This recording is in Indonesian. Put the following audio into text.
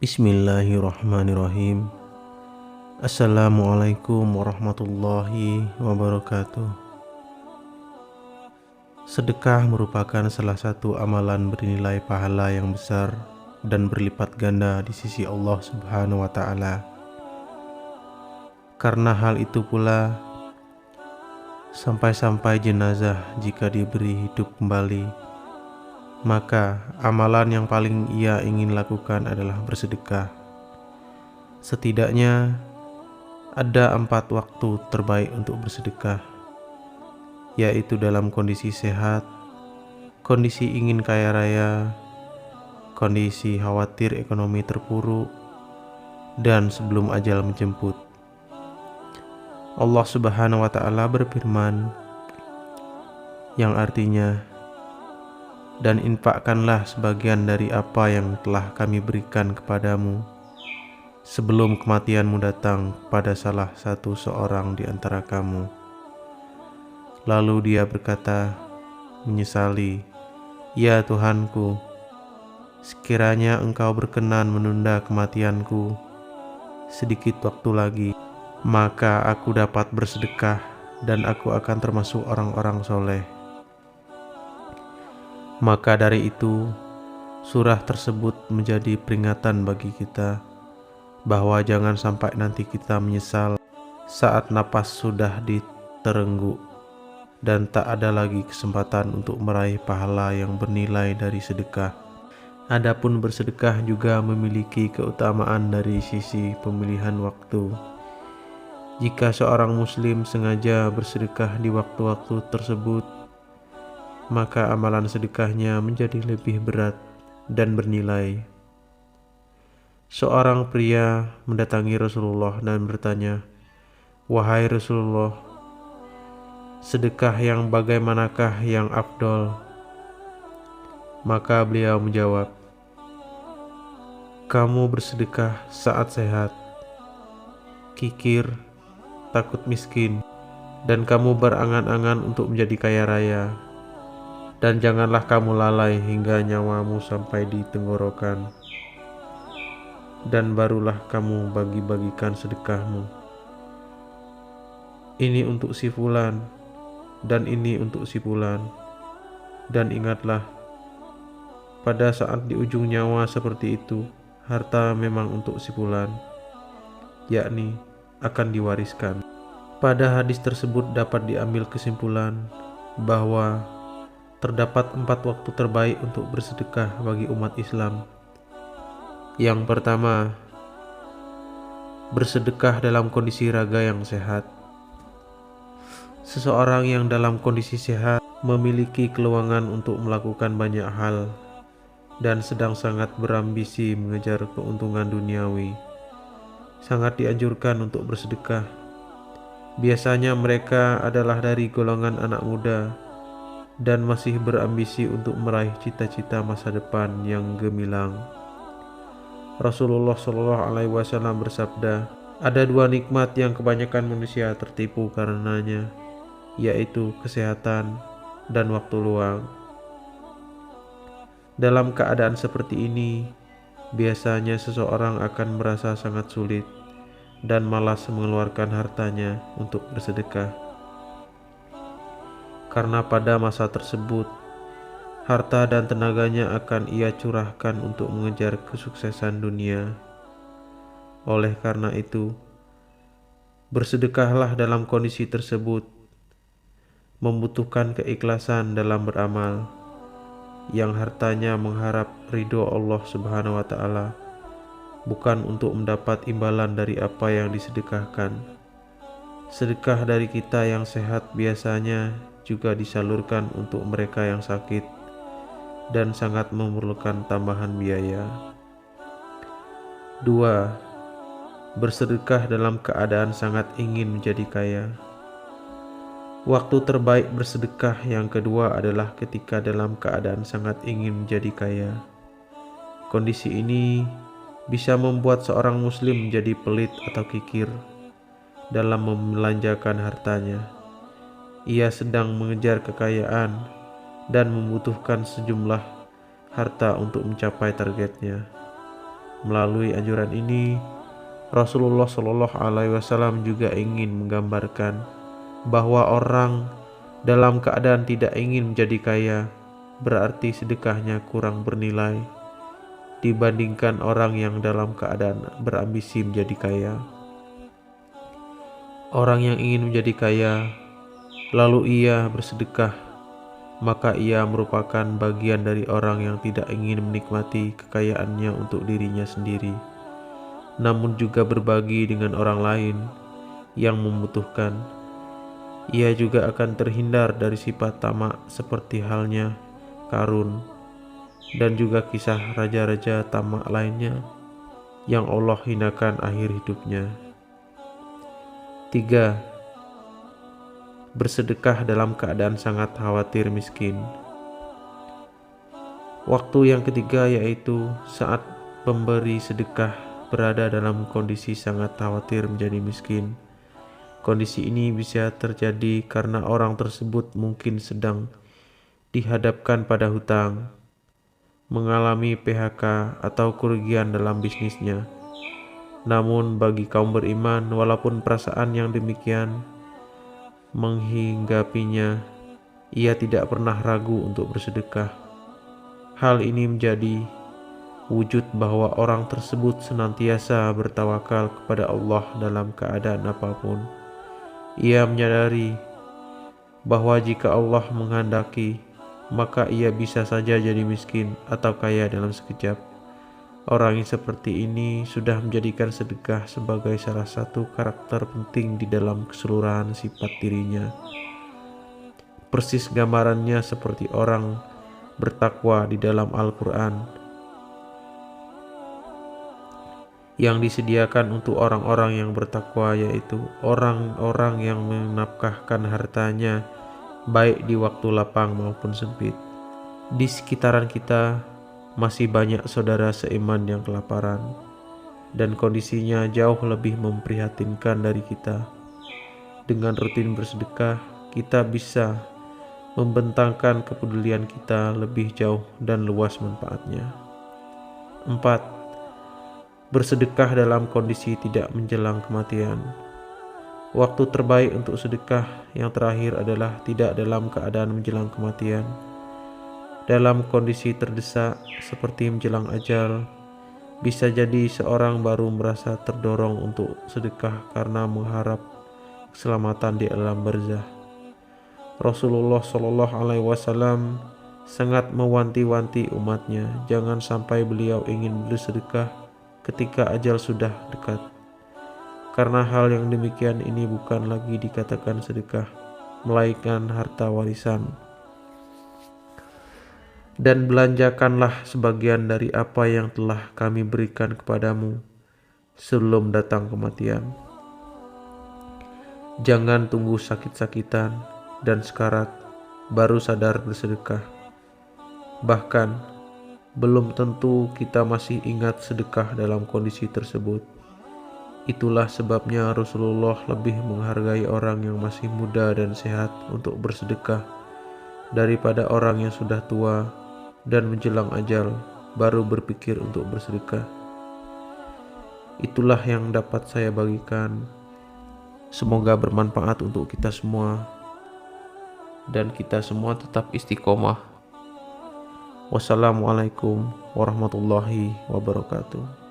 Bismillahirrahmanirrahim. Assalamualaikum warahmatullahi wabarakatuh. Sedekah merupakan salah satu amalan bernilai pahala yang besar dan berlipat ganda di sisi Allah Subhanahu wa Ta'ala. Karena hal itu pula, sampai-sampai jenazah jika diberi hidup kembali, maka amalan yang paling ia ingin lakukan adalah bersedekah. Setidaknya ada 4 waktu terbaik untuk bersedekah, yaitu dalam kondisi sehat, kondisi ingin kaya raya, kondisi khawatir ekonomi terpuruk, dan sebelum ajal menjemput. Allah Subhanahu wa Ta'ala berfirman, yang artinya, dan infakkanlah sebagian dari apa yang telah kami berikan kepadamu sebelum kematianmu datang pada salah satu seorang di antara kamu. Lalu dia berkata, menyesali, "Ya Tuhanku, sekiranya Engkau berkenan menunda kematianku sedikit waktu lagi, maka aku dapat bersedekah dan aku akan termasuk orang-orang soleh." Maka dari itu, surah tersebut menjadi peringatan bagi kita bahwa jangan sampai nanti kita menyesal saat napas sudah diterenggut dan tak ada lagi kesempatan untuk meraih pahala yang bernilai dari sedekah. Adapun bersedekah juga memiliki keutamaan dari sisi pemilihan waktu. Jika seorang muslim sengaja bersedekah di waktu-waktu tersebut, maka amalan sedekahnya menjadi lebih berat dan bernilai. Seorang pria mendatangi Rasulullah dan bertanya, "Wahai Rasulullah, sedekah yang bagaimanakah yang afdol?" Maka beliau menjawab, "Kamu bersedekah saat sehat, kikir, takut miskin, dan kamu berangan-angan untuk menjadi kaya raya. Dan janganlah kamu lalai hingga nyawamu sampai di tenggorokan. Dan barulah kamu bagi-bagikan sedekahmu. Ini untuk si fulan, dan ini untuk si fulan. Dan ingatlah, pada saat di ujung nyawa seperti itu, harta memang untuk si fulan, yakni akan diwariskan." Pada hadis tersebut dapat diambil kesimpulan bahwa terdapat 4 waktu terbaik untuk bersedekah bagi umat Islam. Yang pertama, bersedekah dalam kondisi raga yang sehat. Seseorang yang dalam kondisi sehat memiliki keluangan untuk melakukan banyak hal dan sedang sangat berambisi mengejar keuntungan duniawi, sangat dianjurkan untuk bersedekah. Biasanya mereka adalah dari golongan anak muda dan masih berambisi untuk meraih cita-cita masa depan yang gemilang. Rasulullah SAW bersabda, "Ada 2 nikmat yang kebanyakan manusia tertipu karenanya, yaitu kesehatan dan waktu luang." Dalam keadaan seperti ini, biasanya seseorang akan merasa sangat sulit dan malas mengeluarkan hartanya untuk bersedekah. Karena pada masa tersebut, harta dan tenaganya akan ia curahkan untuk mengejar kesuksesan dunia. Oleh karena itu, bersedekahlah dalam kondisi tersebut, membutuhkan keikhlasan dalam beramal, yang hartanya mengharap ridho Allah Subhanahu wa Ta'ala, bukan untuk mendapat imbalan dari apa yang disedekahkan. Sedekah dari kita yang sehat biasanya juga disalurkan untuk mereka yang sakit dan sangat memerlukan tambahan biaya. 2. Bersedekah dalam keadaan sangat ingin menjadi kaya. Waktu terbaik bersedekah yang kedua adalah ketika dalam keadaan sangat ingin menjadi kaya. Kondisi ini bisa membuat seorang muslim menjadi pelit atau kikir dalam membelanjakan hartanya. ia sedang mengejar kekayaan dan membutuhkan sejumlah harta untuk mencapai targetnya. Melalui anjuran ini, Rasulullah Shallallahu Alaihi Wasallam juga ingin menggambarkan bahwa orang dalam keadaan tidak ingin menjadi kaya berarti sedekahnya kurang bernilai dibandingkan orang yang dalam keadaan berambisi menjadi kaya. Orang yang ingin menjadi kaya lalu ia bersedekah, maka ia merupakan bagian dari orang yang tidak ingin menikmati kekayaannya untuk dirinya sendiri, namun juga berbagi dengan orang lain yang membutuhkan. Ia juga akan terhindar dari sifat tamak seperti halnya Qarun dan juga kisah raja-raja tamak lainnya yang Allah hinakan akhir hidupnya. 3. Bersedekah dalam keadaan sangat khawatir miskin. Waktu yang ketiga yaitu saat pemberi sedekah berada dalam kondisi sangat khawatir menjadi miskin. Kondisi ini bisa terjadi karena orang tersebut mungkin sedang dihadapkan pada hutang, mengalami PHK atau kerugian dalam bisnisnya. Namun bagi kaum beriman, walaupun perasaan yang demikian menghinggapinya, ia tidak pernah ragu untuk bersedekah. Hal ini menjadi wujud bahwa orang tersebut senantiasa bertawakal kepada Allah dalam keadaan apapun. Ia menyadari bahwa jika Allah menghendaki, maka ia bisa saja jadi miskin atau kaya dalam sekejap. Orang yang seperti ini sudah menjadikan sedekah sebagai salah satu karakter penting di dalam keseluruhan sifat dirinya. Persis gambarannya seperti orang bertakwa di dalam Al-Quran yang disediakan untuk orang-orang yang bertakwa, yaitu orang-orang yang menafkahkan hartanya baik di waktu lapang maupun sempit. Di sekitaran kita masih banyak saudara seiman yang kelaparan dan kondisinya jauh lebih memprihatinkan dari kita. Dengan rutin bersedekah, kita bisa membentangkan kepedulian kita lebih jauh dan luas manfaatnya. 4. Bersedekah dalam kondisi tidak menjelang kematian. Waktu terbaik untuk sedekah yang terakhir adalah tidak dalam keadaan menjelang kematian. Dalam kondisi terdesak seperti menjelang ajal, bisa jadi seorang baru merasa terdorong untuk sedekah karena mengharap keselamatan di alam barzah. Rasulullah Shallallahu Alaihi Wasallam sangat mewanti-wanti umatnya jangan sampai beliau ingin bersedekah ketika ajal sudah dekat, karena hal yang demikian ini bukan lagi dikatakan sedekah, melainkan harta warisan. Dan belanjakanlah sebagian dari apa yang telah kami berikan kepadamu sebelum datang kematian. Jangan tunggu sakit-sakitan dan sekarat baru sadar bersedekah. Bahkan belum tentu kita masih ingat sedekah dalam kondisi tersebut. Itulah sebabnya Rasulullah lebih menghargai orang yang masih muda dan sehat untuk bersedekah daripada orang yang sudah tua dan menjelang ajal baru berpikir untuk bersedekah. Itulah yang dapat saya bagikan. Semoga bermanfaat untuk kita semua dan kita semua tetap istiqomah. Wassalamualaikum warahmatullahi wabarakatuh.